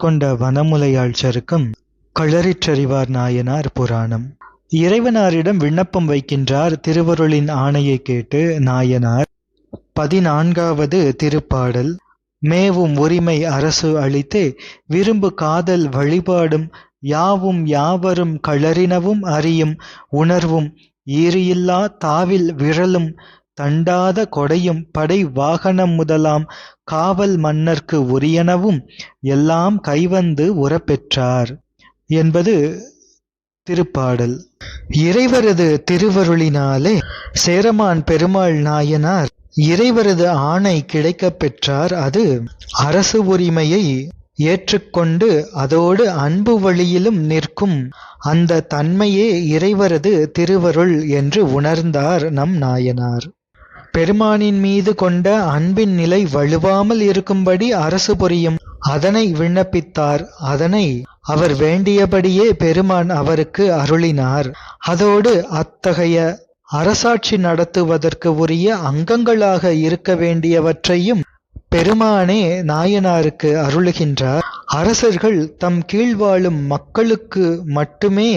கொண்ட வனமுலையாள் சருக்கம் களரிற்றறிவார் நாயனார் புராணம். இறைவனாரிடம் விண்ணப்பம் வைக்கின்றார். திருவருளின் ஆணையை கேட்டு நாயனார். 14வது திருப்பாடல். மேவும் உரிமை அரசு அளித்தே விரும்பு காதல் வழிபாடும் யாவும் யாவரும் களரினவும் அறியும் உணர்வும் ஈறியில்லா தாவில் விரலும் தண்டாத கொடையும் படை வாகனம் முதலாம் காவல் மன்னர்க்கு உரியனவும் எல்லாம் கைவந்து உறப்பெற்றார் என்பது திருப்பாடல். இறைவரது திருவருளினாலே சேரமான் பெருமாள் நாயனார் இறைவரது ஆணை கிடைக்கப் பெற்றார். அது அரசு உரிமையை ஏற்றுக்கொண்டு அதோடு அன்பு வழியிலும் நிற்கும் அந்த தன்மையே இறைவரது திருவருள் என்று உணர்ந்தார் நம் நாயனார். பெருமானின் மீது கொண்ட அன்பின் நிலை வலுவாமல் இருக்கும்படி அரசு புரியும் அதனை விண்ணப்பித்தார். அதனை அவர் வேண்டியபடியே பெருமான் அவருக்கு அருளினார். அதோடு அத்தகைய அரசாட்சி நடத்துவதற்கு உரிய அங்கங்களாக இருக்க வேண்டியவற்றையும் பெருமானே நாயனாருக்கு அருளுகின்றார். அரசர்கள் தம் கீழ் வாழும் மக்களுக்கு மட்டுமே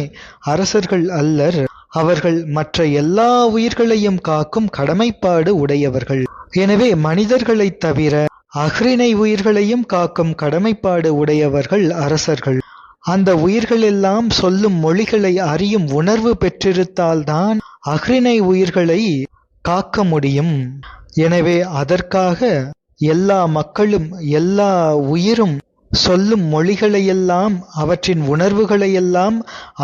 அரசர்கள் அல்லர். அவர்கள் மற்ற எல்லா உயிர்களையும் காக்கும் கடமைப்பாடு உடையவர்கள். எனவே மனிதர்களைத் தவிர அஃறிணை உயிர்களையும் காக்கும் கடமைப்பாடு உடையவர்கள் அரசர்கள். அந்த உயிர்களெல்லாம் சொல்லும் மொழிகளை அறியும் உணர்வு பெற்றிருத்தால்தான் அஃறிணை உயிர்களை காக்க முடியும். எனவே அதற்காக எல்லா மக்களும் எல்லா உயிரும் சொல்லும் மொழிகளையெல்லாம் அவற்றின் உணர்வுகளையெல்லாம்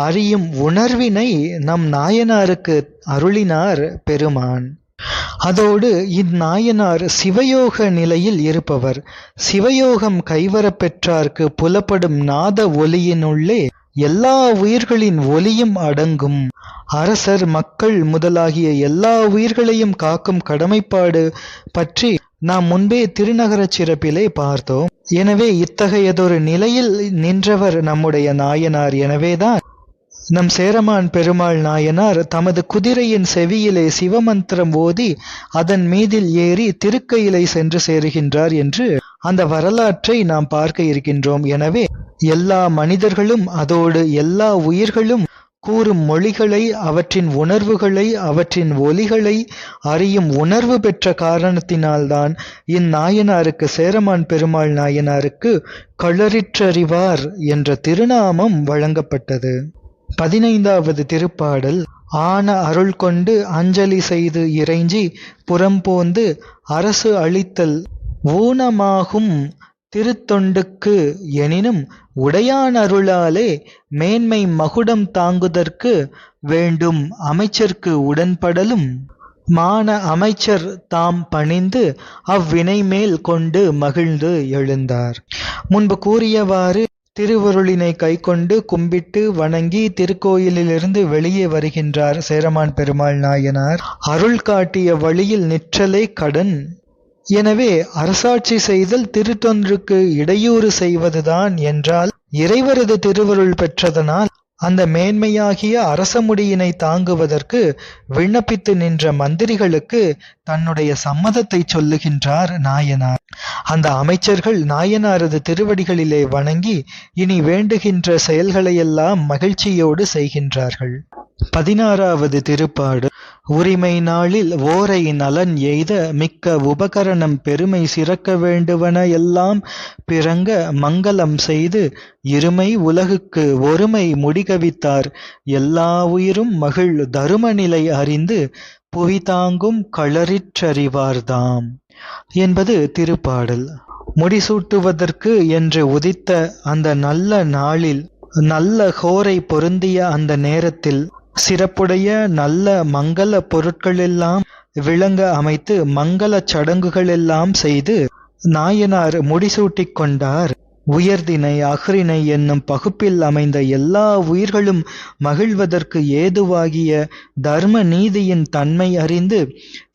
அறியும் உணர்வினை நம் நாயனாருக்கு அருளினார் பெருமான். அதோடு இந்நாயனார் சிவயோக நிலையில் இருப்பவர். சிவயோகம் கைவரப்பெற்றார்க்கு புலப்படும் நாத ஒலியினுள்ளே எல்லா உயிர்களின் ஒலியும் அடங்கும். அரசர் மக்கள் முதலாகிய எல்லா உயிர்களையும் காக்கும் கடமைப்பாடு பற்றி நாம் முன்பே திருநகரச் சிறப்பிலே பார்த்தோம். எனவே இத்தகையதொரு நிலையில் நின்றவர் நம்முடைய நாயனார். எனவேதான் நம் சேரமான் பெருமாள் நாயனார் தமது குதிரையின் செவியிலே சிவமந்திரம் ஓதி அதன் மீதில் ஏறி திருக்கையிலை சென்று சேருகின்றார் என்று அந்த வரலாற்றை நாம் பார்க்க இருக்கின்றோம். எனவே எல்லா மனிதர்களும் அதோடு எல்லா உயிர்களும் கூறும் மொழிகளை அவற்றின் உணர்வுகளை அவற்றின் ஒலிகளை அறியும் உணர்வு பெற்ற காரணத்தினால்தான் இந்நாயனாருக்கு சேரமான் பெருமாள் நாயனாருக்கு களரிற்றறிவார் என்ற திருநாமம் வழங்கப்பட்டது. 15வது திருப்பாடல். ஆன அருள் கொண்டு அஞ்சலி செய்து இறைஞ்சி புறம்போந்து அரசு அளித்தல் ஊனமாகும் திருத்தொண்டுக்கு எனினும் உடையான் அருளாலே மேன்மை மகுடம் தாங்குதற்கு வேண்டும் அமைச்சர்க்கு உடன்படலும் மான அமைச்சர் தாம் பணிந்து அவ்வினை மேல் கொண்டு மகிழ்ந்து எழுந்தார். முன்பு கூறியவாறு திருவருளினை கைக்கொண்டு கும்பிட்டு வணங்கி திருக்கோயிலிலிருந்து வெளியே வருகின்றார் சேரமான் பெருமாள் நாயனார். அருள் காட்டிய வழியில் நிற்றலே கடன். எனவே அரசாட்சி செய்தல் திருத்தொன்றுக்கு இடையூறு செய்வதுதான் என்றால் இறைவரது திருவருள் பெற்றதனால் அந்த மேன்மையாகிய அரசமுடியினை தாங்குவதற்கு விண்ணப்பித்து நின்ற மந்திரிகளுக்கு தன்னுடைய சம்மதத்தை சொல்லுகின்றார் நாயனார். அந்த அமைச்சர்கள் நாயனாரது திருவடிகளிலே வணங்கி இனி வேண்டுகின்ற செயல்களையெல்லாம் மகிழ்ச்சியோடு செய்கின்றார்கள். 16வது திருப்பாடு. உரிமை நாளில் ஓரை நலன் எய்த மிக்க உபகரணம் பெருமை சிறக்க வேண்டுவன எல்லாம் பிறங்க மங்களம் செய்து இருமை உலகுக்கு ஒருமை முடிகவித்தார் எல்லா உயிரும் மகிழ் தருமநிலை அறிந்து புவி தாங்கும் களரிற்றறிவார்தாம் என்பது திருப்பாடல். முடிசூட்டுவதற்கு என்று உதித்த அந்த நல்ல நாளில் நல்ல கோரை பொருந்திய அந்த நேரத்தில் சிறப்புடைய நல்ல மங்கள பொருட்களெல்லாம் விளங்க அமைத்து மங்கள சடங்குகளெல்லாம் செய்து நாயனார் முடிசூட்டிக் கொண்டார். உயர்தினை அஃறிணை என்னும் பகுப்பில் அமைந்த எல்லா உயிர்களும் மகிழ்வதற்கு ஏதுவாகிய தர்ம நீதியின் தன்மை அறிந்து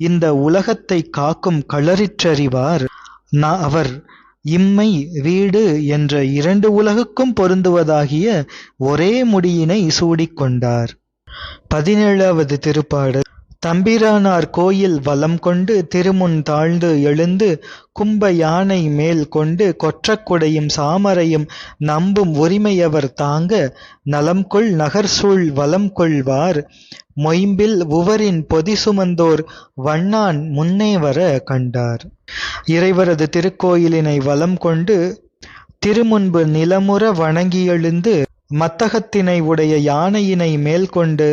இந்த உலகத்தை காக்கும் களரிற்றறிவார். அவர் இம்மை வீடு என்ற 2 உலகுக்கும் பொருந்துவதாகிய ஒரே முடியினை சூடிக்கொண்டார். 17வது திருப்பாடல். தம்பிரானார் கோயில் வலம் கொண்டு திருமுன் தாழ்ந்து எழுந்து கும்ப யானை மேல் கொண்டு கொற்றக்குடையும் சாமரையும் நம்பும் உரிமையவர் தாங்க நலம்கொள் நகர்சூழ் வலம் கொள்வார் மொயம்பில் உவரின் பொதி சுமந்தோர் வண்ணான் முன்னே வர கண்டார். இறைவரது திருக்கோயிலினை வலம் கொண்டு திருமுன்பு நிலமுற வணங்கியெழுந்து மத்தகத்தினை உடைய யானையினை மேல் கொண்டு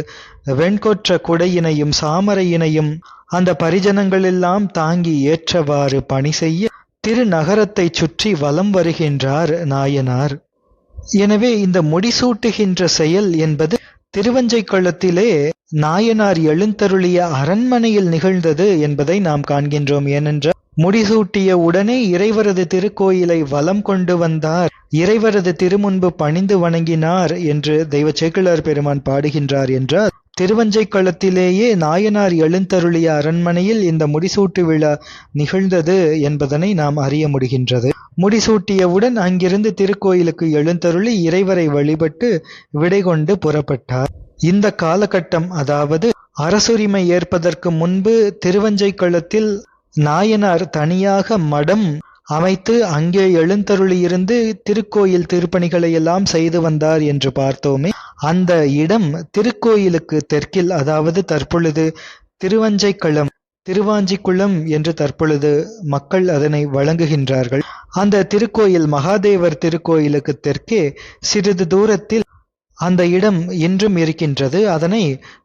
வெண்கொற்ற குடையினையும் சாமரையினையும் அந்த பரிஜனங்களெல்லாம் தாங்கி ஏற்றவாறு பணி செய்ய திருநகரத்தை சுற்றி வலம் வருகின்றார் நாயனார். எனவே இந்த முடிசூட்டுகின்ற செயல் என்பது திருவஞ்சைக்களத்திலே நாயனார் எழுந்தருளிய அரண்மனையில் நிகழ்ந்தது என்பதை நாம் காண்கின்றோம். ஏனென்றால் முடிசூட்டிய உடனே இறைவரது திருக்கோயிலை வலம் கொண்டு வந்தார், இறைவரது திருமுன்பு பணிந்து வணங்கினார் என்று தெய்வ சேக்கிழார் பெருமான் பாடுகின்றார் என்றால் திருவஞ்சைக்களத்திலேயே நாயனார் எழுந்தருளிய அரண்மனையில் இந்த முடிசூட்டு விழா நிகழ்ந்தது என்பதனை நாம் அறிய முடிகின்றது. முடிசூட்டியவுடன் அங்கிருந்து திருக்கோயிலுக்கு எழுந்தருளி இறைவரை வழிபட்டு விடை கொண்டு புறப்பட்டார். இந்த காலகட்டம், அதாவது அரசுரிமை ஏற்பதற்கு முன்பு திருவஞ்சைக்களத்தில் நாயனார் தனியாக மடம் அமைத்து அங்கே எழுந்தருளியிருந்து திருக்கோயில் திருப்பணிகளை எல்லாம் செய்து வந்தார் என்று பார்த்தோமே. அந்த இடம் திருக்கோயிலுக்கு தெற்கில், அதாவது தற்பொழுது திருவஞ்சைக்களம், திருவாஞ்சிக்குளம் என்று தற்பொழுது மக்கள் அதனை வழங்குகின்றார்கள். அந்த திருக்கோயில் மகாதேவர் திருக்கோயிலுக்கு தெற்கே சிறிது தூரத்தில் அந்த இடம் இன்றும் இருக்கின்றது. அதனை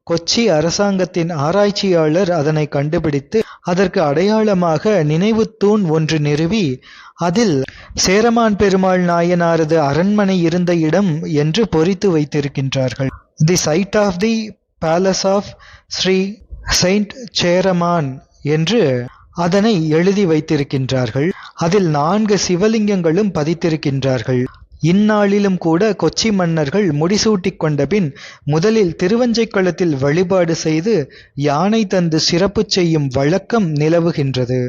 கொச்சி அரசாங்கத்தின் ஆராய்ச்சியாளர் அதனை கண்டுபிடித்து அதற்கு அடையாளமாக நினைவு தூண் ஒன்று நிறுவி அதில் சேரமான் பெருமாள் நாயனாரது அரண்மனை இருந்த இடம் என்று பொறித்து வைத்திருக்கின்றார்கள். The site of the palace of Sri saint Cheraman என்று அதனை எழுதி வைத்திருக்கின்றார்கள். அதில் 4 சிவலிங்கங்களும் பதித்திருக்கின்றார்கள். இந்நாளிலும் கூட கொச்சி மன்னர்கள் முடிசூட்டிக் கொண்டபின் முதலில் திருவஞ்சைக்களத்தில் வழிபாடு செய்து யானை தந்து சிறப்பு செய்யும் வழக்கம் நிலவுகின்றது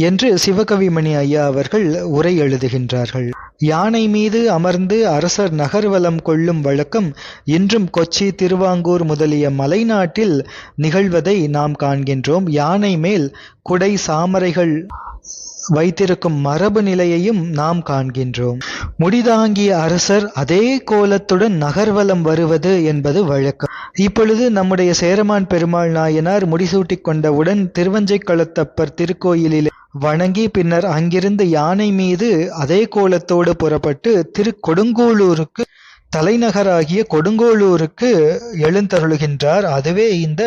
என்று சிவகவிமணி ஐயா அவர்கள் உரை எழுதுகின்றார்கள். யானை மீது அமர்ந்து அரசர் நகர்வலம் கொள்ளும் வழக்கம் இன்றும் கொச்சி, திருவாங்கூர் முதலிய மலைநாட்டில் நிகழ்வதை நாம் காண்கின்றோம். யானை மேல் குடை சாமரைகள் வைத்திருக்கும் மரபு நிலையையும் நாம் காண்கின்றோம். முடிதாங்கிய அரசர் அதே கோலத்துடன் நகர்வலம் வருவது என்பது வழக்கம். இப்பொழுது நம்முடைய சேரமான் பெருமாள் நாயனார் முடிசூட்டிக் கொண்டவுடன் திருவஞ்சைக்களத்தப்பர் திருக்கோயிலில் வணங்கி பின்னர் அங்கிருந்து யானை மீது அதே கோலத்தோடு புறப்பட்டு கொடுங்கோளூருக்கு, தலைநகராகிய கொடுங்கோளூருக்கு எழுந்தருளுகின்றார். அதுவே இந்த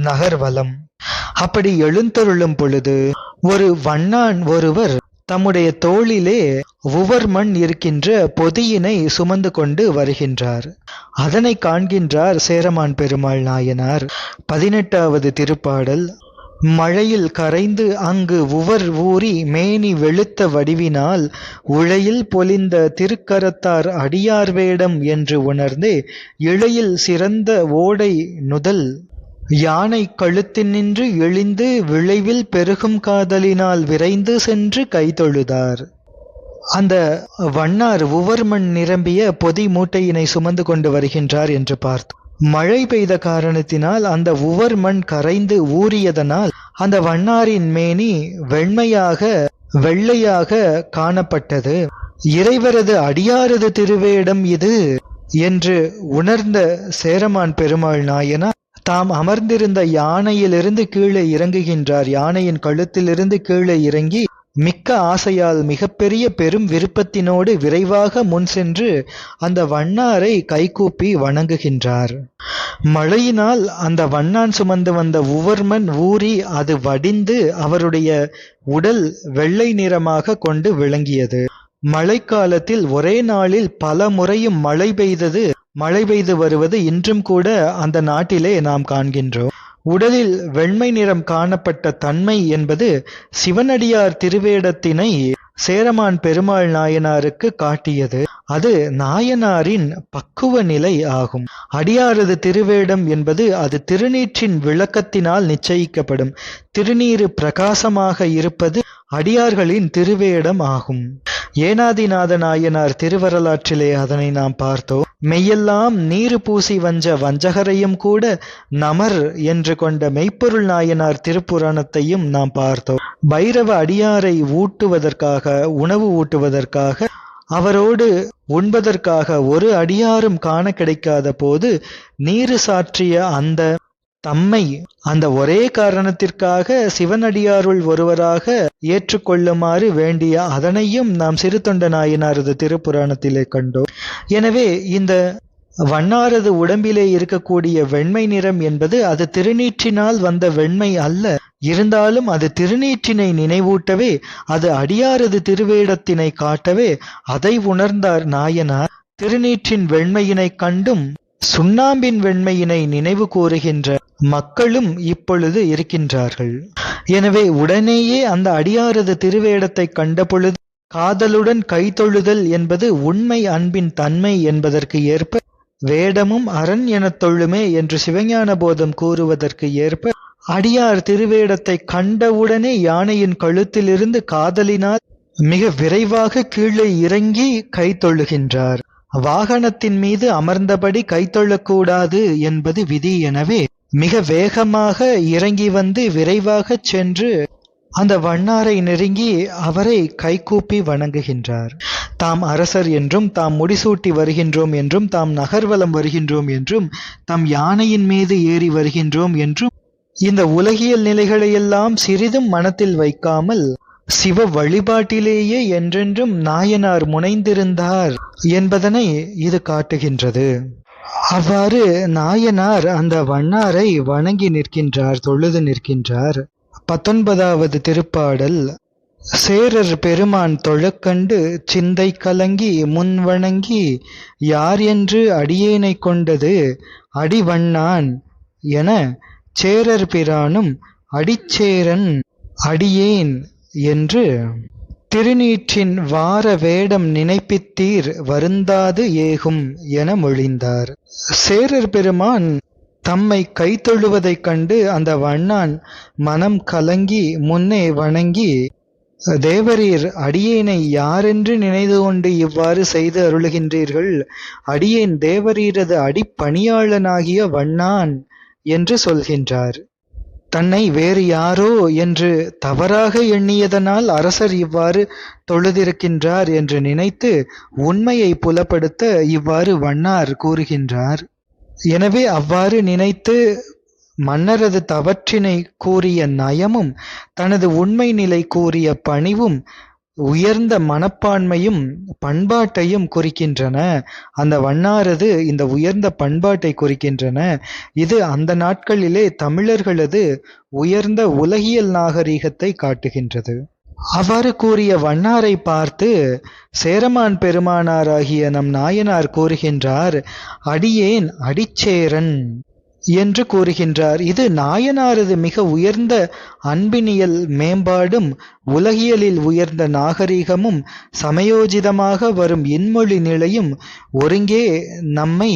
நகர்வலம். அப்படி எழுந்தருளும் பொழுது ஒரு வண்ணான் ஒருவர் தம்முடைய தோளிலே உவர்மண் இருக்கின்ற பொதியினை சுமந்து கொண்டு வருகின்றார். அதனை காண்கின்றார் சேரமான் பெருமாள் நாயனார். 18வது திருப்பாடல். மழையில் கரைந்து அங்கு உவர் ஊறி மேனி வெளுத்த வடிவினால் உழையில் பொலிந்த திருக்கரத்தார் அடியார் வேடம் என்று உணர்ந்து இழையில் சிறந்த ஓடை நுதல் யானை கழுத்தினின்று இழிந்து விளைவில் பெருகும் காதலினால் விரைந்து சென்று கைதொழுதார். அந்த வண்ணார் உவர்மண் நிரம்பிய பொதி மூட்டையினை சுமந்து கொண்டு வருகின்றார் என்று பார்த்தோம். மழை பெய்த காரணத்தினால் அந்த உவர்மண் கரைந்து ஊறியதனால் அந்த வண்ணாரின் மேனி வெள்ளையாக காணப்பட்டது. இறைவரது அடியாரது திருவேடம் இது என்று உணர்ந்த சேரமான் பெருமாள் நாயனார் தாம் அமர்ந்திருந்த யானையிலிருந்து கீழே இறங்குகின்றார். யானையின் கழுத்திலிருந்து கீழே இறங்கி மிக்க ஆசையால் மிகப்பெரிய பெரும் விருப்பத்தினோடு விரைவாக முன் சென்று அந்த வண்ணாரை கைகூப்பி வணங்குகின்றார். மழையினால் அந்த வண்ணான் சுமந்து வந்த உவர்மண் ஊறி அது வடிந்து அவருடைய உடல் வெள்ளை நிறமாக கொண்டு விளங்கியது. மழைக்காலத்தில் ஒரே நாளில் பல முறையும் மழை பெய்து வருவது இன்றும் கூட அந்த நாட்டிலே நாம் காண்கின்றோம். உடலில் வெண்மை நிறம் காணப்பட்ட தன்மை என்பது சிவனடியார் திருவேடத்தினை சேரமான் பெருமாள் நாயனாருக்கு காட்டியது. அது நாயனாரின் பக்குவ நிலை ஆகும். அடியாரது திருவேடம் என்பது அது திருநீற்றின் விளக்கத்தினால் நிச்சயிக்கப்படும். திருநீறு பிரகாசமாக இருப்பது அடியார்களின் திருவேடம் ஆகும். ஏனாதிநாத நாயனார் திருவரலாற்றிலே அதனை நாம் பார்த்தோம். மெய்யெல்லாம் நீரு பூசி வஞ்சகரையும் கூட நமர் என்று கொண்ட மெய்ப்பொருள் நாயனார் திருப்புராணத்தையும் நாம் பார்த்தோம். பைரவ அடியாரை உணவு ஊட்டுவதற்காக அவரோடு உண்பதற்காக ஒரு அடியாரும் காண கிடைக்காத போது நீரு சாற்றிய அந்த ஒரே காரணத்திற்காக சிவனடியாருள் ஒருவராக ஏற்றுக்கொள்ளுமாறு வேண்டிய அதனையும் நாம் சிறுதொண்ட நாயனாரது திருப்புராணத்திலே கண்டோம். எனவே இந்த வண்ணாரது உடம்பிலே இருக்கக்கூடிய வெண்மை நிறம் என்பது அது திருநீற்றினால் வந்த வெண்மை அல்ல. இருந்தாலும் அது திருநீற்றினை நினைவூட்டவே, அது அடியாரது திருவேடத்தினை காட்டவே அதை உணர்ந்தார் நாயனார். திருநீற்றின் வெண்மையினை கண்டும் சுண்ணாம்பின் வெண்மையினை நினைவு கூறுகின்ற மக்களும் இப்பொழுது இருக்கின்றார்கள். எனவே உடனேயே அந்த அடியாரது திருவேடத்தை கண்ட பொழுது காதலுடன் கைதொழுதல் என்பது உண்மை அன்பின் தன்மை என்பதற்கு ஏற்ப, வேடமும் அரண் எனத் தொழுமே என்று சிவஞான போதம் கூறுவதற்கு ஏற்ப, அடியார் திருவேடத்தை கண்டவுடனே யானையின் கழுத்திலிருந்து காதலினால் மிக விரைவாக கீழே இறங்கி கைதொழுகின்றார். வாகனத்தின் மீது அமர்ந்தபடி கைதொழக்கூடாது என்பது விதி. எனவே மிக வேகமாக இறங்கி வந்து விரைவாக சென்று அந்த வண்ணாரை நெருங்கி அவரை கைகூப்பி வணங்குகின்றார். தாம் அரசர் என்றும், தாம் முடிசூட்டி வருகின்றோம் என்றும், தாம் நகர்வலம் வருகின்றோம் என்றும், தாம் யானையின் மீது ஏறி வருகின்றோம் என்றும், இந்த உலகியல் நிலைகளையெல்லாம் சிறிதும் மனத்தில் வைக்காமல் சிவ வழிபாட்டிலேயே என்றென்றும் நாயனார் முனைந்திருந்தார் என்பதனை இது காட்டுகின்றது. அவ்வாறு நாயனார் அந்த வண்ணாரை வணங்கி நிற்கின்றார், தொழுது நிற்கின்றார். 19வது திருப்பாடல். சேரர் பெருமான் தொழக்கண்டு சிந்தை கலங்கி முன்வணங்கி யார் என்று அடியேனை கொண்டது அடிவண்ணான் என சேரர் பிரானும் அடிச்சேரன் அடியேன் என்று திருநீற்றின் வார வேடம் நினைப்பித்தீர் வருந்தாது ஏகும் என மொழிந்தார். சேரர் பெருமான் தம்மை கைதொழுவதைக் கண்டு அந்த வண்ணான் மனம் கலங்கி முன்னே வணங்கி, தேவரீர் அடியேனை யாரென்று நினைந்து கொண்டு இவ்வாறு செய்து அருளுகின்றீர்கள்? அடியேன் தேவரீரது அடிப்பணியாளனாகிய வண்ணான் என்று சொல்கின்றார். தன்னை வேறு யாரோ என்று தவறாக எண்ணியதனால் அரசர் இவ்வாறு தொழுதிருக்கின்றார் என்று நினைத்து உண்மையை புலப்படுத்த இவ்வாறு வண்ணார் கூறுகின்றார். எனவே அவ்வாறு நினைத்து மன்னரது தவற்றினை கூறிய நயமும், தனது உண்மை நிலை கூறிய பணிவும் உயர்ந்த மனப்பான்மையும் பண்பாட்டையும் குறிக்கின்றன. அந்த வண்ணாரது இந்த உயர்ந்த பண்பாட்டை குறிக்கின்றன. இது அந்த நாட்களிலே தமிழர்களது உயர்ந்த உலகியல் நாகரிகத்தை காட்டுகின்றது. அவ்வாறு கூறிய வண்ணாரை பார்த்து சேரமான் பெருமானாராகிய நம் நாயனார் கூறுகின்றார், அடியேன் அடிச்சேரன் என்று கூறுகின்றார். இது நாயனாரது மிக உயர்ந்த அன்பினியல் மேம்பாடும் உலகியலில் உயர்ந்த நாகரிகமும் சமயோஜிதமாக வரும் இன்மொழி நிலையும் ஒருங்கே நம்மை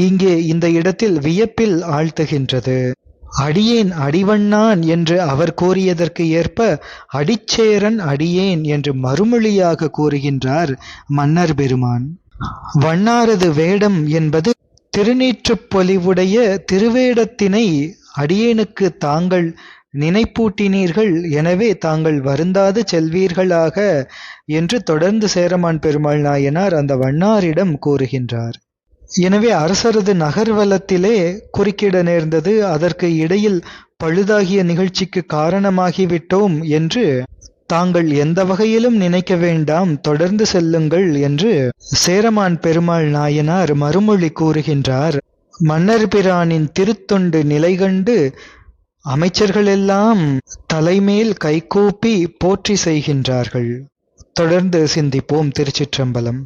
இங்கே இந்த இடத்தில் வியப்பில் ஆழ்த்துகின்றது. அடியேன் அடிவண்ணான் என்று அவர் கூறியதற்கு ஏற்ப அடிச்சேரன் அடியேன் என்று மறுமொழியாக கூறுகின்றார் மன்னர் பெருமான். வண்ணாரது வேடம் என்பது திருநீற்றுப் பொலிவுடைய திருவேடத்தினை அடியேனுக்கு தாங்கள் நினைப்பூட்டினீர்கள், எனவே தாங்கள் வருந்தாது செல்வீர்களாக என்று தொடர்ந்து சேரமான் பெருமாள் நாயனார் அந்த வண்ணாரிடம் கூறுகின்றார். எனவே அரசரது நகர்வலத்திலே குறுக்கிட நேர்ந்தது, அதற்கு இடையில் பழுதாகிய நிகழ்ச்சிக்கு காரணமாகிவிட்டோம் என்று தாங்கள் எந்த வகையிலும் நினைக்க வேண்டாம், தொடர்ந்து செல்லுங்கள் என்று சேரமான் பெருமாள் நாயனார் மறுமொழி கூறுகின்றார். மன்னர் பிரானின் திருத்தொண்டு நிலைகண்டு அமைச்சர்களெல்லாம் தலைமேல் கைகூப்பி போற்றி செய்கின்றார்கள். தொடர்ந்து சிந்திப்போம். திருச்சிற்றம்பலம்.